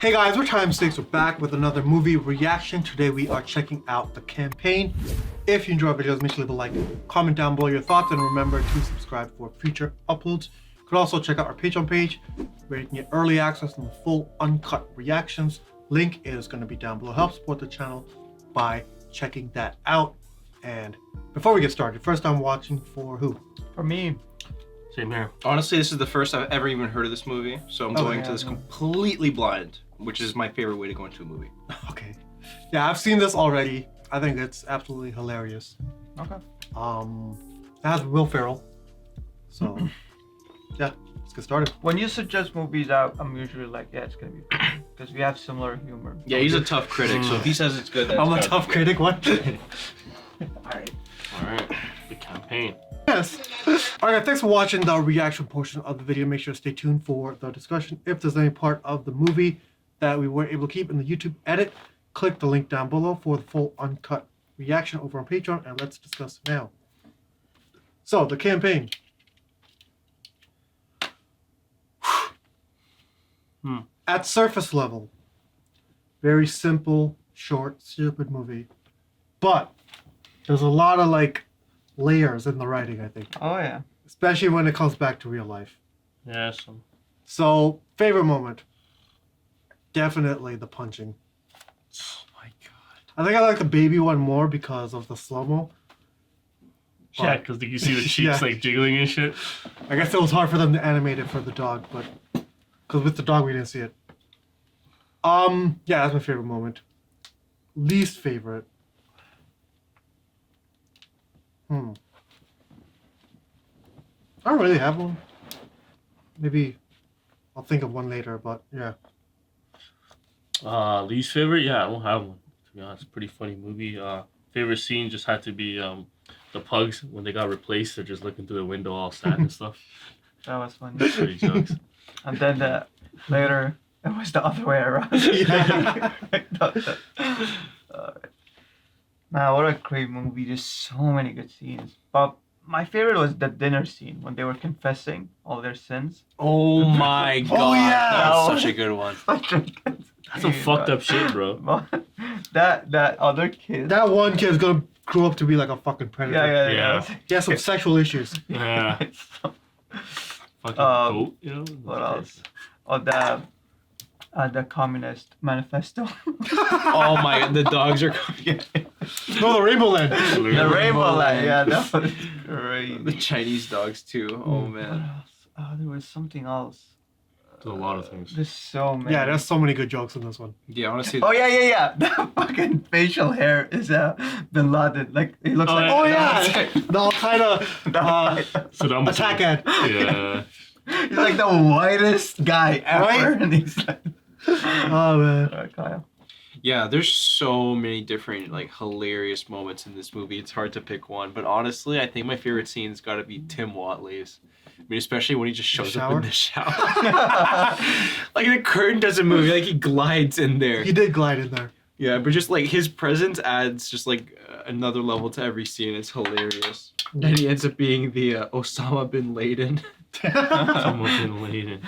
Hey guys, we're Time Six. We're back with another movie reaction. Today we are checking out The Campaign. If you enjoy our videos, make sure to leave a like, comment down below your thoughts, and remember to subscribe for future uploads. You can also check out our Patreon page where you can get early access to the full uncut reactions. Link is going to be down below. Help support the channel by checking that out. And before we get started, first time watching for who? For me. Same here. Honestly, this is the first I've ever even heard of this movie, so I'm going to this completely blind, which is my favorite way to go into a movie. Okay. Yeah, I've seen this already. I think it's absolutely hilarious. Okay. It has Will Ferrell. So, yeah, let's get started. When you suggest movies out, I'm usually like, yeah, it's gonna be fun. Because we have similar humor. Yeah, he's a tough critic, so if he says it's good, that's I'm a good. tough critic, what? Alright. Alright, The Campaign. Yes. Alright, thanks for watching the reaction portion of the video. Make sure to stay tuned for the discussion. If there's any part of the movie that we weren't able to keep in the YouTube edit, click the link down below for the full uncut reaction over on Patreon, and let's discuss it now. So, The Campaign. At surface level, very simple, short, stupid movie. But there's a lot of like layers in the writing, I think. Oh yeah. Especially when it comes back to real life. Yeah, So, favorite moment. Definitely the punching. Oh my god. I think I like the baby one more because of the slow-mo. Yeah, because you see the cheeks Yeah. like jiggling and shit. I guess it was hard for them to animate it for the dog, but because with the dog we didn't see it. Yeah, that's my favorite moment. Least favorite. I don't really have one. Maybe I'll think of one later, but yeah. Least favorite? Yeah, I don't have one. To be honest, pretty funny movie. Favorite scene just had to be the pugs when they got replaced. They're just looking through the window all sad and stuff. That was funny. Pretty jokes. And then later, it was the other way around. Yeah. Man, what a great movie. There's so many good scenes. But my favorite was the dinner scene when they were confessing all their sins. Oh my god, Oh, yeah. that's such a good one. That's some fucked up shit, bro. that other kid. That one kid's gonna grow up to be like a fucking predator. Yeah. He has some sexual issues. Yeah. Fucking goat, you know? What else? Oh, the Communist Manifesto. Oh my god, the dogs are coming. No, the Rainbow Land. The Rainbow Line. Yeah, that was The great. Chinese dogs too. Oh What man. else? There was something else. There's a lot of things. There's so many. Yeah, there's so many good jokes in this one. Yeah, honestly. Oh yeah. The fucking facial hair is Bin Laden. Like he looks Oh, like. Oh yeah. yeah, the Al Qaeda Saddam attack Hussein. ad. Yeah. He's like the whitest guy ever, Right? and he's like. Oh man. Kyle. Yeah, there's so many different like hilarious moments in this movie. It's hard to pick one, but honestly, I think my favorite scene's got to be Tim Watley's. I mean, especially when he just shows up in the shower. Like the curtain doesn't move, like he glides in there. He did glide in there. Yeah, but just like his presence adds just like another level to every scene. It's hilarious. And he ends up being the Osama bin Laden. Someone been laden.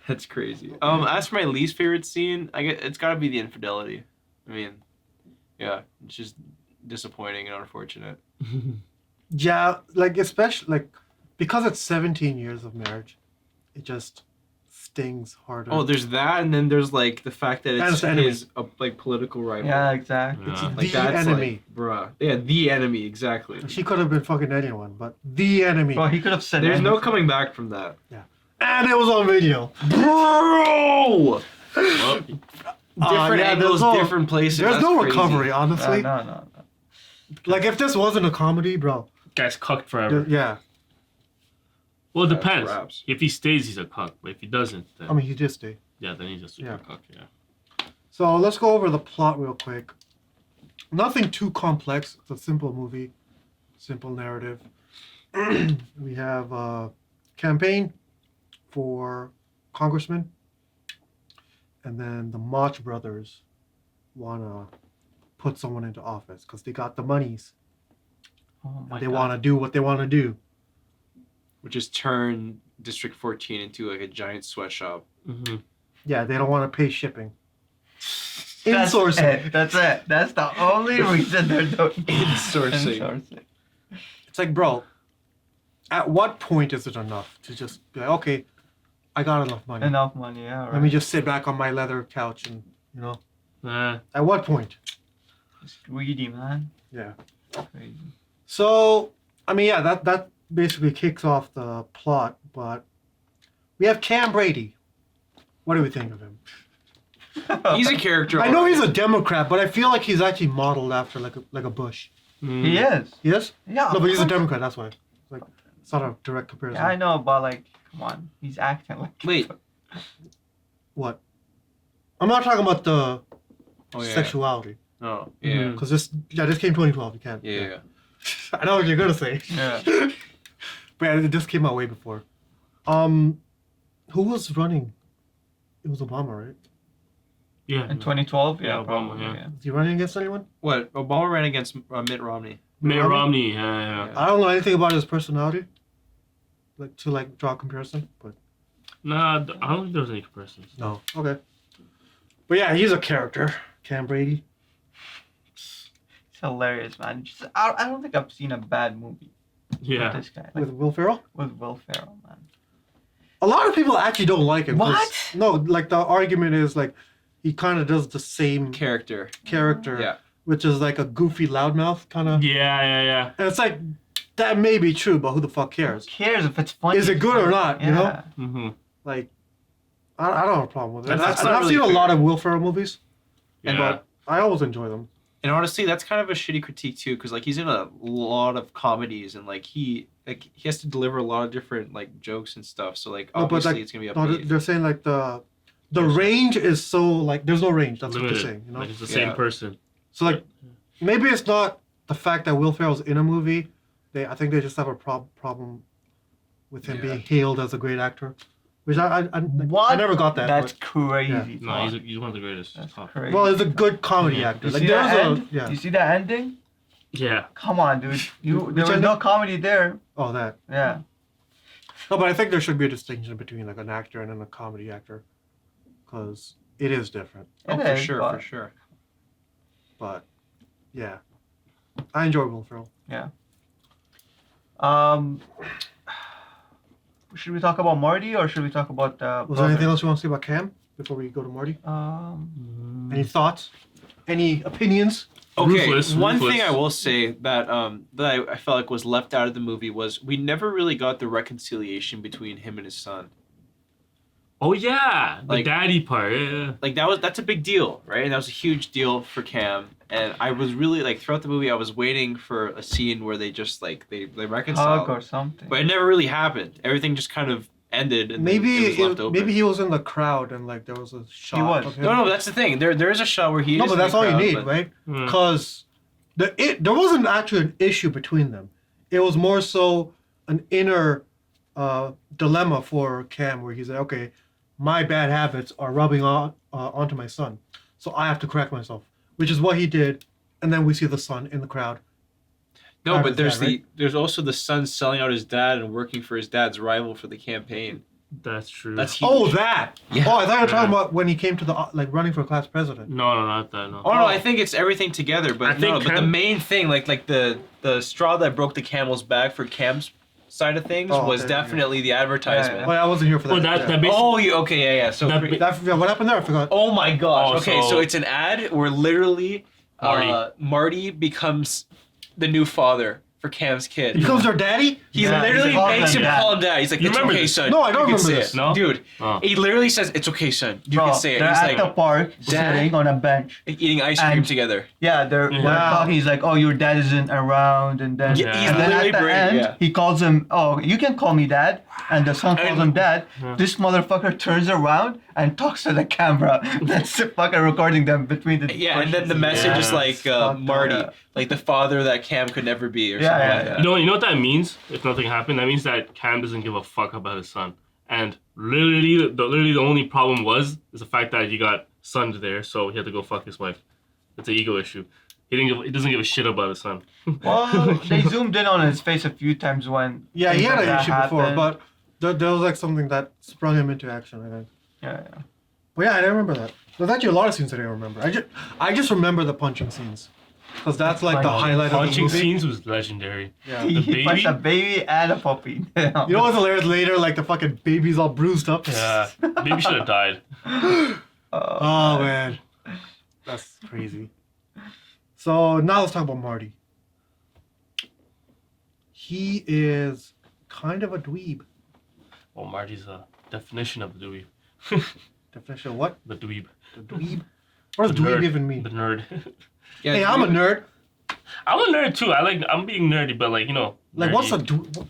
That's crazy. As for my least favorite scene, I guess it's got to be the infidelity. I mean, yeah, it's just disappointing and unfortunate. Yeah, like especially like because it's 17 years of marriage, it just stings harder. Oh, there's that, and then there's like the fact that And it's it's the enemy. his like political rival. Yeah, exactly. Yeah. Like the that's enemy. like, bruh. Yeah, the enemy, exactly. She could have been fucking anyone, but the enemy. Well, he could have said. There's no anything. coming back from that. And it was on video. Bro! Well, Different yeah, angles, there's no- different places. There's That's no crazy. recovery, honestly. No. Like if this wasn't a comedy, bro. guy's cucked forever. Yeah. Well, it That's depends. raps. If he stays, he's a cuck. But if he doesn't, then I mean, he did stay. yeah, then he's a super Yeah. cuck. Yeah. So let's go over the plot real quick. Nothing too complex. It's a simple movie, simple narrative. We have a campaign for congressman, and then the Mach brothers wanna put someone into office because they got the monies. Oh my They God. want to do what they want to do. Which is turn District 14 into like a giant sweatshop. Mm-hmm. Yeah, they don't want to pay shipping. That's Insourcing. it. That's it. That's the only reason they're doing Insourcing. It's like, bro, at what point is it enough to just be like, okay, I got enough money. Enough money, yeah. Right. Let me just sit back on my leather couch and, you know. Nah. At what point? It's greedy, man. Yeah. Crazy. So, I mean, yeah, that basically kicks off the plot, but we have Cam Brady. What do we think of him? He's a character. I know he's a Democrat, but I feel like he's actually modeled after like a Bush. He is. He is? Yeah. No, but he's a of course. Democrat, that's why. Like, it's not a direct comparison. Yeah, I know, but like, come on, he's acting like. Wait. What? I'm not talking about the Oh, yeah. sexuality. Oh, yeah. Because this came 2012, you can't. Yeah. I know what you're gonna say. Yeah. But yeah, it just came out way before. Who was running? It was Obama, right? Yeah. In 2012, Yeah, yeah, Obama, probably, yeah. yeah. Was he running against anyone? What? Obama ran against Mitt Romney. Mitt Romney. Yeah. I don't know anything about his personality. To draw a comparison, but Nah, I don't think there was any comparisons. no. Okay. But yeah, he's a character. Cam Brady. It's hilarious, man. Just, I don't think I've seen a bad movie Yeah. with this guy. Like, With Will Ferrell? with Will Ferrell, man. A lot of people actually don't like him. 'cause- What? No, like the argument is like he kind of does the same Character. character, Yeah. which is like a goofy loudmouth kind of. Yeah. And it's like that may be true, but who the fuck Who cares? cares if it's funny? Is it good or not? You know, Yeah. Mm-hmm. like I don't have a problem with it. That's And not I've really seen a fair. lot of Will Ferrell movies, Yeah. but I always enjoy them. And honestly, that's kind of a shitty critique too, because like he's in a lot of comedies, and like he has to deliver a lot of different like jokes and stuff. So like No, but, obviously like, it's gonna be No, upbeat. they're saying like the range is so like there's no range. That's what Limited. they're saying. You know, Like it's the same Yeah. person. so like maybe it's not the fact that Will Ferrell's in a movie. I think they just have a problem with him Yeah. being hailed as a great actor, which I What? never got that. That's but- crazy. No, he's one of the greatest. That's Top. crazy. well, it's a good comedy actor. You Like see that there's end? yeah. You see that ending? Yeah. Come on, dude. There Which was ending? no comedy there. Oh, that. Yeah. No, but I think there should be a distinction between like an actor and then a comedy actor, because it is different. Oh, It for is, sure, but- for sure. But yeah, I enjoy Will Ferrell. Should we talk about Marty or should we talk about Was there anything else you want to say about Cam before we go to Marty? Any thoughts? Any opinions? Okay, Ruthless, one ruthless. thing I will say that I felt like was left out of the movie was we never really got the reconciliation between him and his son. Oh yeah, the Like- daddy part. Yeah. Like that's a big deal, right? And that was a huge deal for Cam. And I was really like throughout the movie I was waiting for a scene where they just like they reconcile. Hug or something? But it never really happened. Everything just kind of ended and then Maybe it was left open. maybe he was in the crowd and like there was a shot. was. Of him. No, that's the thing. There is a shot where he No, is but in the that's all you crowd, need, but- right? Hmm. Because there wasn't actually an issue between them. It was more so an inner dilemma for Cam, where he's like, okay, my bad habits are rubbing onto my son, so I have to correct myself, which is what he did. And then we see the son in the crowd. No, Part but of there's that, there's also the son selling out his dad and working for his dad's rival for the campaign. That's true. That's huge. Oh, that. Yeah. Oh, I thought you were talking Yeah. about when he came to the like running for class president. no, not that. No. Oh no, I think it's everything together, but I think but the Cam- main thing, like the straw that broke the camel's back for Cam's side of things Oh, was okay, yeah. definitely the advertisement. Well, I wasn't here for that. Well, that yeah. that basically. Oh, okay, yeah. So That pre- Yeah, what happened there? I forgot. oh my gosh. Oh, Okay, so so- it's an ad where literally Marty becomes the new father for Cam's kid. He becomes their daddy? He Yeah, literally he calls makes him him dad. call him dad. He's like, You it's remember okay, this? son. No, I You don't can remember say this. it." No? Dude, Oh. he literally says, it's okay, son. You Bro, can say it. they're He's at the like, park, Dad. sitting on a bench. eating ice cream And- together. Yeah, they're Yeah. talking. He's like, "Oh, your dad isn't around," and then, Yeah, he's and then literally at the brilliant, end, yeah. he calls him, "Oh, you can call me dad," and the son calls And- him dad. Yeah. This motherfucker turns around and talks to the camera. That's fucking recording them between the. Yeah, and then the questions. message is Yeah. like Fuck Marty, that. like the father that Cam could never be, or Yeah, something yeah, like yeah. that. You know what that means? If nothing happened, that means that Cam doesn't give a fuck about his son. And literally the only problem is the fact that he got son there, so he had to go fuck his wife. It's an ego issue. He doesn't give a shit about his son. Well, they zoomed in on his face a few times when. Yeah, he things had like an that issue before, happened. but there was like something that sprung him into action, I think. Yeah, yeah. But yeah, I didn't remember that. There's actually a lot of scenes I didn't remember. I just remember the punching scenes. Because that's like the highlight of the Punching movie. scenes was legendary. Yeah. The He punched baby? a baby and a puppy. You know what's hilarious? Later, like the fucking baby's all bruised up. Yeah. Baby should have died. Oh man, that's crazy. So now let's talk about Marty. He is kind of a dweeb. Well, Marty's a definition of the dweeb. Definition of what? The dweeb. The dweeb? What does The dweeb nerd. even mean? The nerd. Yeah, Hey, I'm a nerd. I'm a nerd too. I'm being nerdy, but like, you know. Like, nerdy. what's a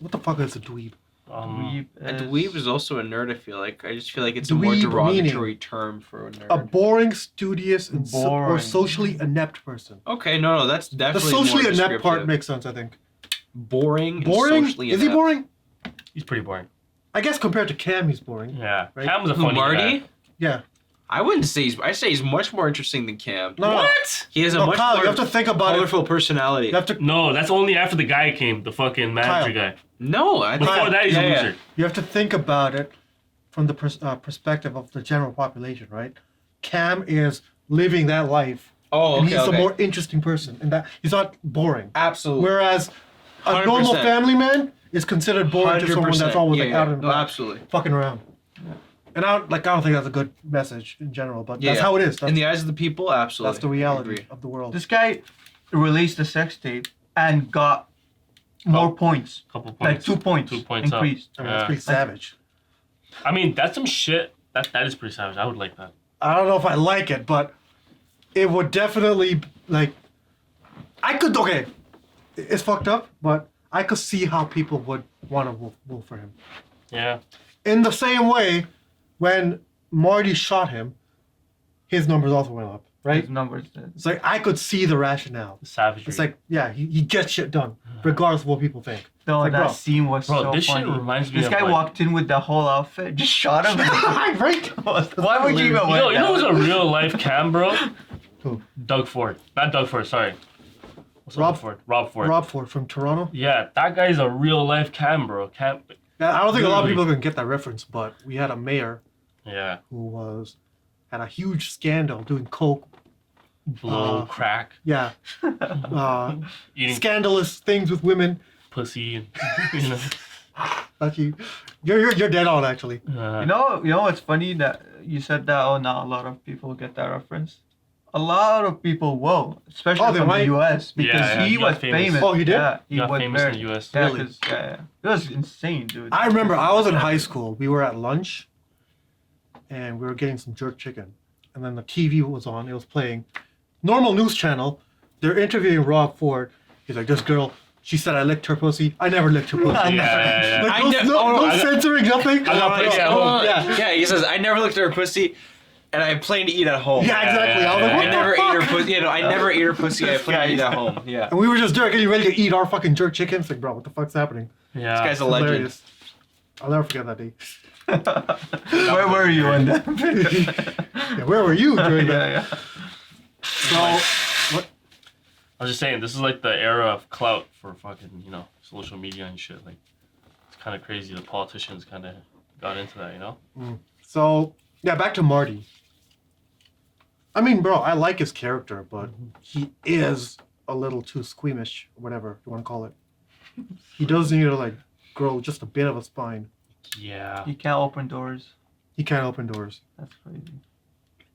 what the fuck is a dweeb? A dweeb is also a nerd, I feel like. I just feel like it's a more Dweeb derogatory meaning term for a nerd. A boring, studious, and or Boring. socially inept person. Okay, no, that's The definitely socially more inept part descriptive. makes sense, I think. Boring. Boring? And socially Is he inept. boring? He's pretty boring. I guess compared to Cam, he's boring. Yeah. Right? Cam was a Who, funny Marty? guy. Yeah. I wouldn't say I say he's much more interesting than Cam. No, What? He has a no, much Kyle, more you have to think about it. colorful personality. You have to No, that's only after the guy came, the fucking manager guy. No, I Before think that, he's a loser. You have to think about it from the perspective of the general population, right? Cam is living that life, Oh, and okay, he's okay. a more interesting person, and that he's not boring. Absolutely. Whereas a normal 100%. family man is considered boring to someone that's 100%. always Yeah, like yeah. out and No, about, absolutely. fucking around. And I don't think that's a good message in general, but that's Yeah. how it is. That's, In the eyes of the people, absolutely. that's the I reality agree. of the world. This guy released a sex tape and got more points. Couple points. Like 2 points. 2 points up. increased. I mean, it's pretty savage. I mean, that's some shit. That is pretty savage. I would like that. I don't know if I like it, but it would definitely like. It's fucked up, but I could see how people would want to vote for him. Yeah. In the same way, when Marty shot him, his numbers also went up, right? His numbers. It's like I could see the rationale. The savagery. It's like, yeah, he gets shit done, regardless of what people think. No, Like, that bro. scene was Bro, so this shit funny. reminds me This of, guy like- walked in with the whole outfit, just shot him. right? Why would you even You want know, that? who's a real life Cam, bro? Who? Doug Ford. Not Doug Ford, sorry. What's Rob- Doug Ford? Rob Ford. Rob Ford from Toronto. Yeah, that guy's a real life Cam, bro. Cam. Yeah, I don't think a lot of Really? people can get that reference, but we had a mayor Yeah. who had a huge scandal doing coke. Blow, crack, Yeah, eating scandalous things with women. pussy, and, you know. Actually, you're dead on actually. Uh, You know what's funny that you said that? Oh, not a lot of people get that reference. A lot of people will, especially Oh, they from might? the U.S. because Yeah, he he got was famous. famous. Oh, he did? Yeah, he got was famous very, in the U.S. Yeah, Really? 'cause, yeah, it was insane, dude. I remember I was in high school. We were at lunch, and we were getting some jerk chicken, and then the TV was on. It was playing, normal news channel. They're interviewing Rob Ford. He's like, "This girl, she said I licked her pussy. I never licked her pussy." Yeah, yeah, yeah. Like, I no I got- censoring, nothing. I got pussy at home. Yeah. He says, I never looked at her pussy, and I plan to eat at home. Yeah, exactly. I was like, yeah, what I the never fuck? ate her pussy. I never ate her pussy. I plan to eat at home. Yeah. And we were just there getting ready to eat our fucking jerk chicken. It's like, bro, what the fuck's happening? Yeah. This guy's a legend. Hilarious. I'll never forget that day. Where were you on that? Yeah, where were you during that? yeah. So, what? I was just saying, this is like the era of clout for fucking, you know, social media and shit. Like, it's kind of crazy. The politicians kind of got into that, you know? So, yeah, back to Marty. I mean, bro, I like his character, but he is a little too squeamish, or whatever you want to call it. He does need to, like, grow just a bit of a spine. Yeah. You can't open doors. He can't open doors. That's crazy.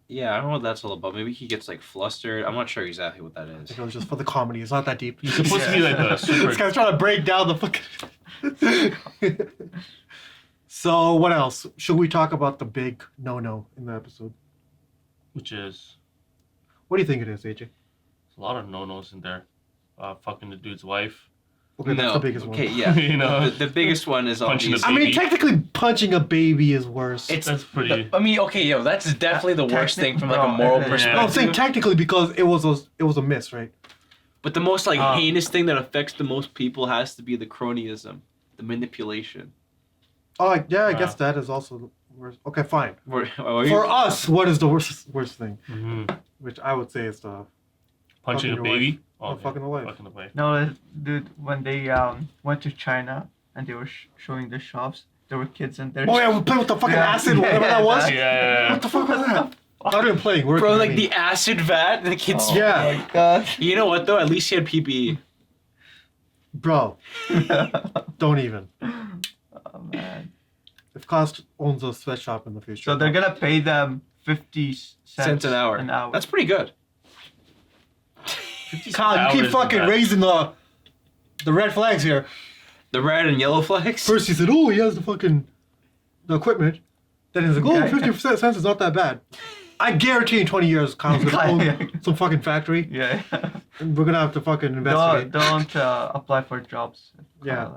Yeah, I don't know what that's all about. Maybe he gets like flustered. I'm not sure exactly what that I is. think it was just for the comedy. It's not that deep. He's supposed to be like a super. This guy's trying to break down the fucking... So, what else? Should we talk about the big no-no in the episode? Which is. What do you think it is, AJ? There's a lot of no-nos in there. Fucking the dude's wife. Okay, that's the biggest okay, one. yeah. You know? The biggest one is Punching the obviously. I mean, baby. technically, punching a baby is worse. That's pretty. I mean, okay, yo, that's definitely the worst thing from like a moral Bro, perspective. No, I'm saying technically because it was a miss, right? But the most like Ah. heinous thing that affects the most people has to be the cronyism, the manipulation. Oh, yeah, I Wow. guess that is also the worst. Okay, fine. For For us, what is the worst thing? Mhm. Which I would say is the Punching a Fucking your baby? Or fucking a wife. Fucking the wife. No, dude, when they went to China and they were showing the shops, there were kids in there. Oh yeah, we played with the fucking Yeah. acid, whatever that was. Yeah. What the fuck was that? Not even playing. Working, Bro, I like mean. the acid vat, and the kids. Oh Yeah. my god. You know what though? At least he had PPE. Bro, don't even. Oh man. If Cost owns a sweatshop in the future. So they're gonna pay them 50 Cents an hour. That's pretty good. Kyle, you keep Hours fucking and that. raising the red flags here. The red and yellow flags. First he said, oh, he has the equipment. Then he's like, oh, Okay. 50% cents is not that bad. I guarantee in 20 years, Kyle's gonna own some fucking factory. Yeah. And we're gonna have to fucking investigate. don't apply for jobs. Yeah.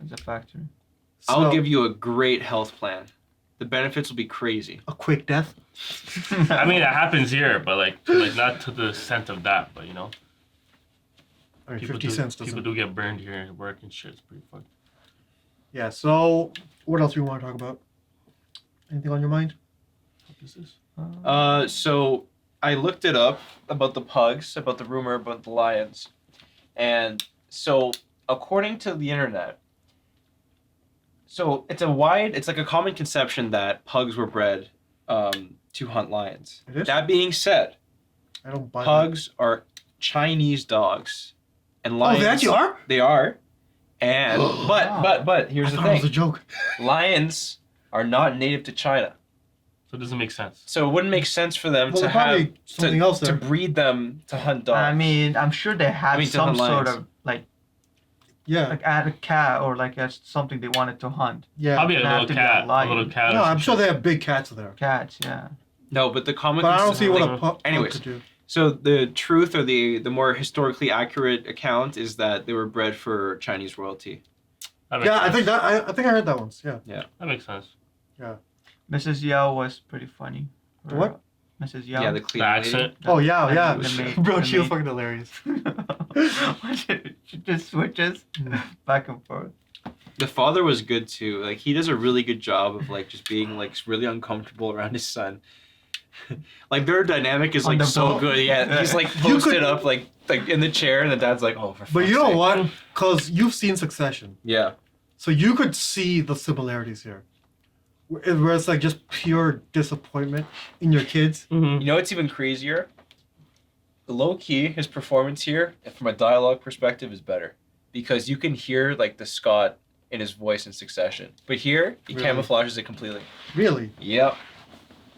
It's a factory. I'll So, give you a great health plan. The benefits will be crazy. a quick death. I mean, it happens here, but like not to the extent of that. But you know, I mean, people 50 do, cents people doesn't. do get burned here at work and shit. It's pretty fucked. Yeah, so what else do you want to talk about? Anything on your mind? What is this? So I looked it up about the pugs, about the rumor about the lions, and so according to the internet, so it's like a common conception that pugs were bred to hunt lions. It is? That being said, I don't buy pugs are Chinese dogs, and that. Oh, lions. they actually are? They are, and but here's I the thought it was a thing: joke. lions are not native to China, So it doesn't make sense. so it wouldn't make sense for them Well, to there's probably have something to, else to there. breed them to hunt dogs. I mean, I'm sure they had to some hunt sort lions. of like Yeah, add a cat or like something they wanted to hunt. yeah. Probably a Gonna have little to be a cat. A lion. little cat. or No, some I'm sure shit. they have big cats there. Cats, yeah. No, but the common. But I don't see what like- a pup anyways. could do. So the truth, or the more historically accurate account, is that they were bred for Chinese royalty. That makes Yeah, I sense. think that I think I heard that once. Yeah. That makes sense. Mrs. Yao was pretty funny. The what? Mrs. Yao. Yeah, the The clean lady. accent. Oh yeah, yeah. The maid- Bro, the she was maid. fucking hilarious. she just switches back and forth. The father was good too. Like he does a really good job of like just being like really uncomfortable around his son. Like their dynamic is On like the so boat. good. Yeah, he's like You posted could- up like in the chair, and the dad's like, "Oh, for." But you fuck's know sake." what? Because you've seen Succession, Yeah. so you could see the similarities here, where it's like just pure disappointment in your kids. Mm-hmm. You know what's even crazier? Low key, his performance here, from a dialogue perspective, is better because you can hear like the Scott in his voice in Succession, but here he Really? camouflages it completely. Really? Yep.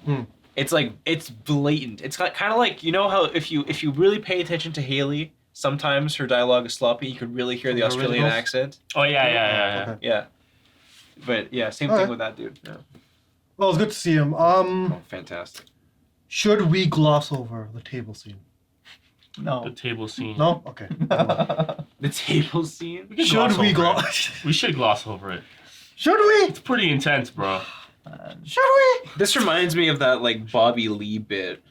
Hmm. It's like it's blatant. It's kind of like, you know how if you really pay attention to Haley, sometimes her dialogue is sloppy. You could really hear From the the Australian originals? accent. Oh yeah. Okay. Yeah. But yeah, same Alright. thing with that dude. Yeah. Well, it's good to see him. Oh, fantastic. Should we gloss over the table scene? The No. table scene. No. Okay. The table scene. We can Should we over gloss? it. We should gloss over it. Should we? It's pretty intense, bro. Should we? This reminds me of that like Bobby Lee bit.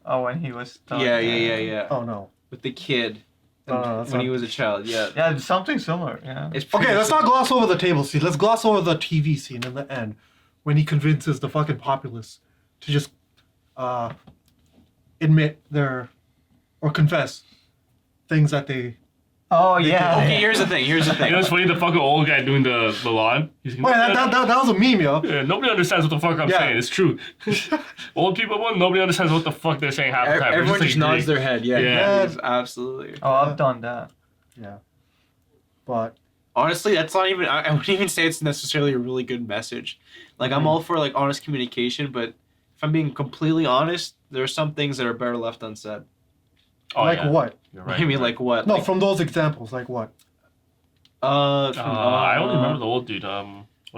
Oh, when he was done. Yeah. Oh no. With the kid. That's when he not- was a child. Yeah. Yeah, something similar. Yeah. It's pretty Okay, let's not gloss over the table scene. Let's gloss over the TV scene in the end, when he convinces the fucking populace to just admit their or confess things that they. Oh yeah. Okay, here's the thing. You know what's funny? The fucking old guy doing the lawn. He's Oh, yeah, that was a meme, yo. Yeah, nobody understands what the fuck I'm Yeah. saying. It's true. Old people, nobody understands what the fuck they're saying half the time. They're Everyone just like, nods their head. Yeah. Yeah. Yes, absolutely. Oh, I've done that. Yeah. But Honestly, that's not even. I wouldn't even say it's necessarily a really good message. Like I'm all for like honest communication, but if I'm being completely honest, there are some things that are better left unsaid. Oh, like yeah. what? You're right. I mean, you're right. like what? No, Like, from those examples, like what? I only remember the old dude. What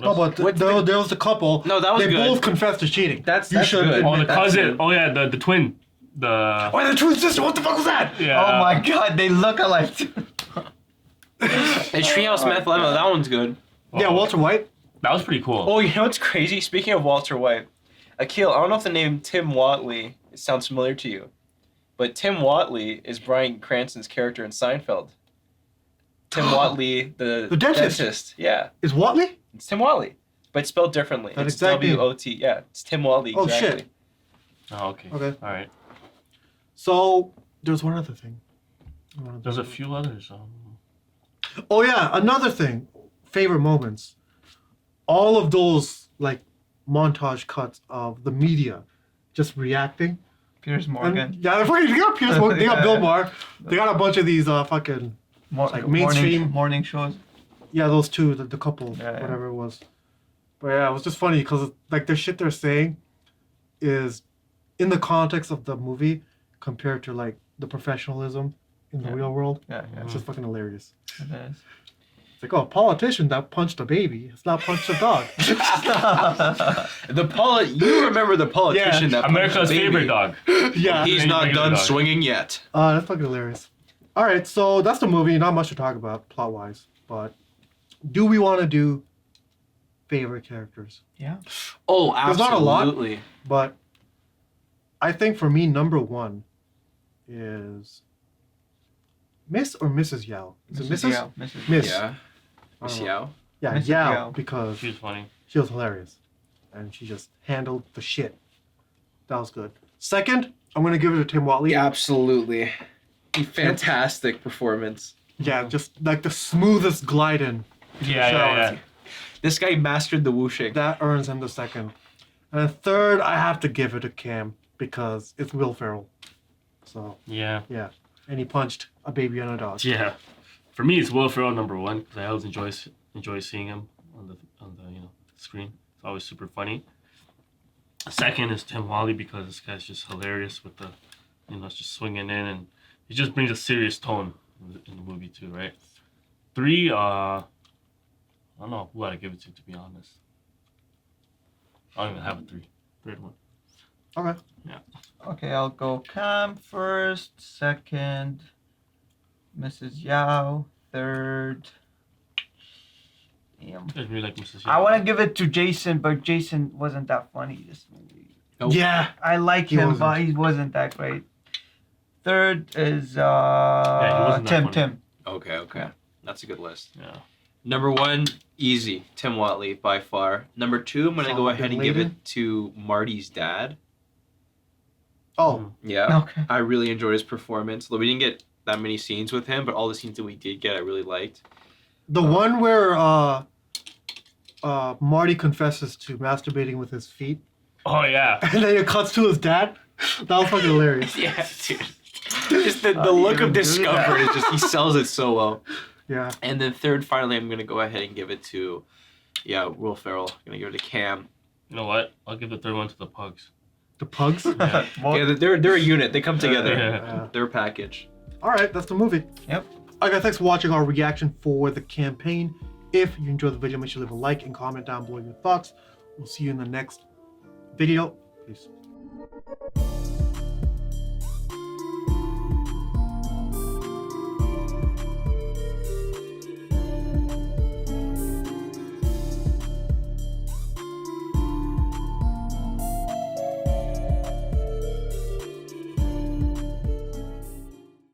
No, else? but What's there was a couple. No, that was they good. both confessed to cheating. That's you should. good. Oh, the That's cousin. good. Oh yeah, the twin. The Oh, the twin sister. What the fuck was that? yeah. Oh my god, they look alike. And Treehouse Meth Lemon, that one's good. Oh, Yeah, Walter White. That was pretty cool. Oh, you know what's crazy? Speaking of Walter White, Aqeel, I don't know if the name Tim Whatley sounds familiar to you, but Tim Whatley is Bryan Cranston's character in Seinfeld. Tim Whatley, the dentist. Yeah, Is Watley? it's Tim Whatley, but spelled differently. That It's exact name. W-O-T. Yeah, it's Tim Whatley. Oh, Exactly. shit. Oh, okay. Okay. All right. So there's one other thing. There's a few others. Oh yeah, another thing. Favorite moments. all of those like montage cuts of the media just reacting. Piers And, Morgan. yeah, they got Piers Morgan, they got Bill Maher, they got a bunch of these fucking like mainstream. morning shows. Yeah, those two, the couple, Yeah, yeah. whatever it was. But yeah, it was just funny because like the shit they're saying is in the context of the movie compared to like the professionalism in the Yeah. real world. Yeah, yeah. It's just fucking hilarious. It is. It's like, oh, a politician that punched a baby, it's not punched a dog. You remember the politician that punched America's the baby. favorite dog. Yeah, He's Any not regular done dog. swinging yet. that's fucking hilarious. All right, so that's the movie. Not much to talk about plot wise, but do we want to do favorite characters? Yeah. Oh, There's not a lot. absolutely. But I think for me, number one is Miss or Mrs. Yao. Is it Mrs.? Yao. Mrs. Miss. Yeah. I Miss don't know. Yao. Yeah, Mrs. Yao, Yao. because She's funny. she was hilarious, and she just handled the shit. That was good. Second, I'm gonna give it to Tim Watley. Absolutely. Fantastic performance. Yeah, just like the smoothest gliding. Yeah. This guy mastered the whooshing. That earns him the second. And then third, I have to give it to Cam because it's Will Ferrell. So Yeah. yeah, and he punched a baby and a dog. Yeah. For me, it's Will Ferrell number one because I always enjoy seeing him on the screen. It's always super funny. Second is Tim Wally because this guy's just hilarious with the, it's just swinging in, and he just brings a serious tone in the movie too, right? Three, I don't know who I'd give it to be honest. I don't even have a third one. Okay. Okay, I'll go Cam first, second, Mrs. Yao, third. Damn. I really like Mrs. I want to give it to Jason, but Jason wasn't that funny this movie. Nope. Yeah. I like He him, wasn't. but he wasn't that great. Third is he wasn't that funny. Tim. Okay. That's a good list. Yeah. Number one, easy. Tim Watley, by far. Number two, I'm going to go Osama ahead bin and give Laden? it to Marty's dad. Oh, Yeah. Okay. I really enjoyed his performance. Though we didn't get that many scenes with him, but all the scenes that we did get, I really liked. the one where Marty confesses to masturbating with his feet, Oh yeah. and then it cuts to his dad. That was fucking hilarious. Yeah, dude. Just the How do you look even of do discomfort that? is just, he sells it so well. Yeah. And then third, finally, I'm going to go ahead and give it to, Will Ferrell. I'm going to give it to Cam. You know what? I'll give the third one to the pugs. The pugs. Yeah. Yeah, they're a unit. They come together. Yeah. They're a package. All right, that's the movie. Yep. Okay, thanks for watching our reaction for the campaign. If you enjoyed the video, make sure to leave a like and comment down below your thoughts. We'll see you in the next video. Peace.